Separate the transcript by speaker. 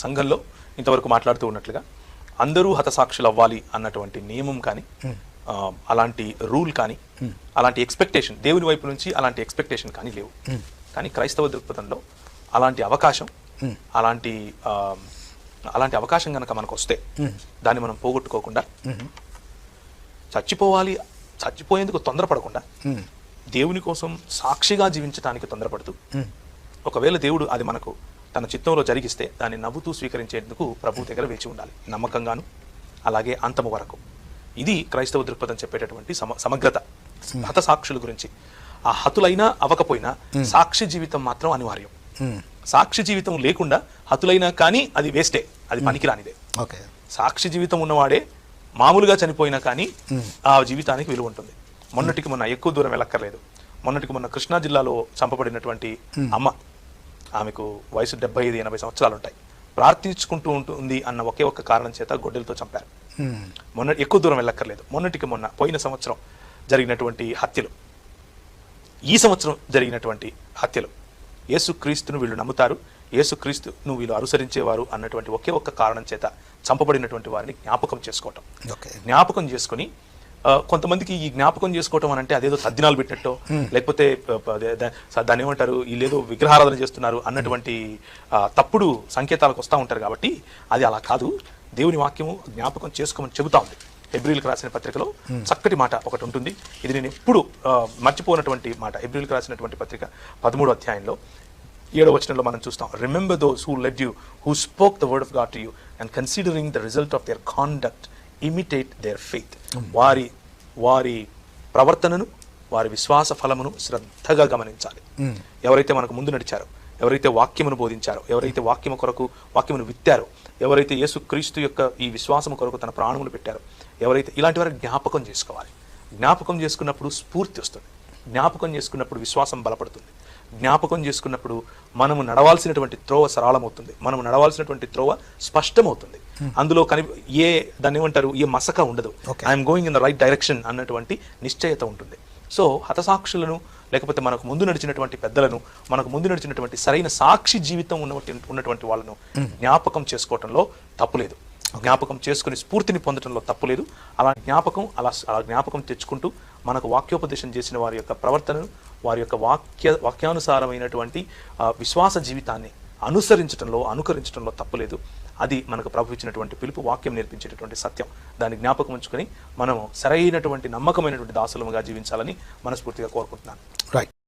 Speaker 1: సంఘంలో ఇంతవరకు మాట్లాడుతూ ఉన్నట్లుగా అందరూ హతసాక్షులు అవ్వాలి అన్నటువంటి నియమం కానీ అలాంటి రూల్ కానీ అలాంటి ఎక్స్పెక్టేషన్ దేవుని వైపు నుంచి అలాంటి ఎక్స్పెక్టేషన్ కానీ లేవు. కానీ క్రైస్తవ దృక్పథంలో అలాంటి అవకాశం అలాంటి అవకాశం కనుక మనకు వస్తే దాన్ని మనం పోగొట్టుకోకుండా చచ్చిపోయేందుకు తొందరపడకుండా దేవుని కోసం సాక్షిగా జీవించడానికి తొందరపడుతూ ఒకవేళ దేవుడు అది మనకు తన చిత్తంలో జరిగిస్తే దాన్ని నవ్వుతూ స్వీకరించేందుకు ప్రభు దగ్గర వేచి ఉండాలి, నమ్మకంగాను అలాగే అంతము వరకు. ఇది క్రైస్తవ దృక్పథం చెప్పేటటువంటి సమగ్రత. హత సాక్షుల గురించి ఆ హతులైనా అవ్వకపోయినా సాక్షి జీవితం మాత్రం అనివార్యం. సాక్షి జీవితం లేకుండా హతులైనా కానీ అది వేస్టే, అది పనికిరానిదే. సాక్షి జీవితం ఉన్నవాడే మామూలుగా చనిపోయినా కానీ ఆ జీవితానికి విలువ ఉంటుంది. మొన్నటికి మొన్న ఎక్కువ దూరం వెళ్ళక్కర్లేదు, మొన్నటికి మొన్న కృష్ణా జిల్లాలో చంపబడినటువంటి అమ్మ, ఆమెకు వయసు 75-80 సంవత్సరాలు ఉంటాయి, ప్రార్థించుకుంటూ ఉంటుంది అన్న ఒకే ఒక్క కారణం చేత గొడ్డలతో చంపారు. ఎక్కువ దూరం వెళ్ళక్కర్లేదు, మొన్నటికి మొన్న పోయిన సంవత్సరం జరిగినటువంటి హత్యలు, ఈ సంవత్సరం జరిగినటువంటి హత్యలు, యేసుక్రీస్తును వీళ్ళు నమ్ముతారు, యేసుక్రీస్తును వీళ్ళు అనుసరించేవారు అన్నటువంటి ఒకే ఒక్క కారణం చేత చంపబడినటువంటి వారిని జ్ఞాపకం చేసుకోవటం. జ్ఞాపకం చేసుకుని కొంతమందికి ఈ జ్ఞాపకం చేసుకోవటం అని అంటే అదేదో తద్దినాలు పెట్టినట్టో లేకపోతే దాన్ని ఏమంటారు వీళ్ళేదో విగ్రహారాధన చేస్తున్నారు అన్నటువంటి తప్పుడు సంకేతాలకు వస్తూ ఉంటారు. కాబట్టి అది అలా కాదు. దేవుని వాక్యము జ్ఞాపకం చేసుకోమని చెబుతా ఉంది. హెబ్రీయులకు రాసిన పత్రికలో చక్కటి మాట ఒకటి ఉంటుంది, ఇది నేను ఎప్పుడు మర్చిపోయినటువంటి మాట. హెబ్రీయులకు రాసినటువంటి పత్రిక 13వ అధ్యాయంలో 7వ వచనంలో మనం చూస్తాం, remember those who lead you, who spoke the word of God to you, and considering the result of their conduct imitate their faith. వారి ప్రవర్తనను, వారి విశ్వాస ఫలమును శ్రద్ధగా గమనించాలి. ఎవరైతే మనకు ముందు నడిచారో, ఎవరైతే వాక్యమును బోధించారో, ఎవరైతే వాక్యమును విత్తారో, ఎవరైతే యేసుక్రీస్తు యొక్క ఈ విశ్వాసము కొరకు తన ప్రాణములు పెట్టారో, ఎవరైతే ఇలాంటి వారికి జ్ఞాపకం చేసుకోవాలి. జ్ఞాపకం చేసుకున్నప్పుడు స్ఫూర్తి వస్తుంది, జ్ఞాపకం చేసుకున్నప్పుడు విశ్వాసం బలపడుతుంది, జ్ఞాపకం చేసుకున్నప్పుడు మనము నడవాల్సినటువంటి త్రోవ సరళమవుతుంది, మనము నడవాల్సినటువంటి త్రోవ స్పష్టమవుతుంది. అందులో దాన్ని ఏమంటారు, ఏ మసక ఉండదు. I'm going in the right direction అన్నటువంటి నిశ్చయత ఉంటుంది. సో హతసాక్షులను లేకపోతే మనకు ముందు నడిచినటువంటి పెద్దలను, మనకు ముందు నడిచినటువంటి సరైన సాక్షి జీవితం ఉన్నటువంటి వాళ్ళను జ్ఞాపకం చేసుకోవటంలో తప్పులేదు, జ్ఞాపకం చేసుకుని స్ఫూర్తిని పొందడంలో తప్పులేదు. అలా జ్ఞాపకం తెచ్చుకుంటూ మనకు వాక్యోపదేశం చేసిన వారి యొక్క ప్రవర్తనను, వారి యొక్క వాక్యానుసారమైనటువంటి విశ్వాస జీవితాన్ని అనుకరించడంలో తప్పులేదు. అది మనకు ప్రభు ఇచ్చినటువంటి పిలుపు, వాక్యం నేర్పించేటటువంటి సత్యం. దాన్ని జ్ఞాపకం ఉంచుకొని మనము సరైనటువంటి నమ్మకమైనటువంటి దాసులముగా జీవించాలని మనస్ఫూర్తిగా కోరుకుంటున్నాను.
Speaker 2: రైట్.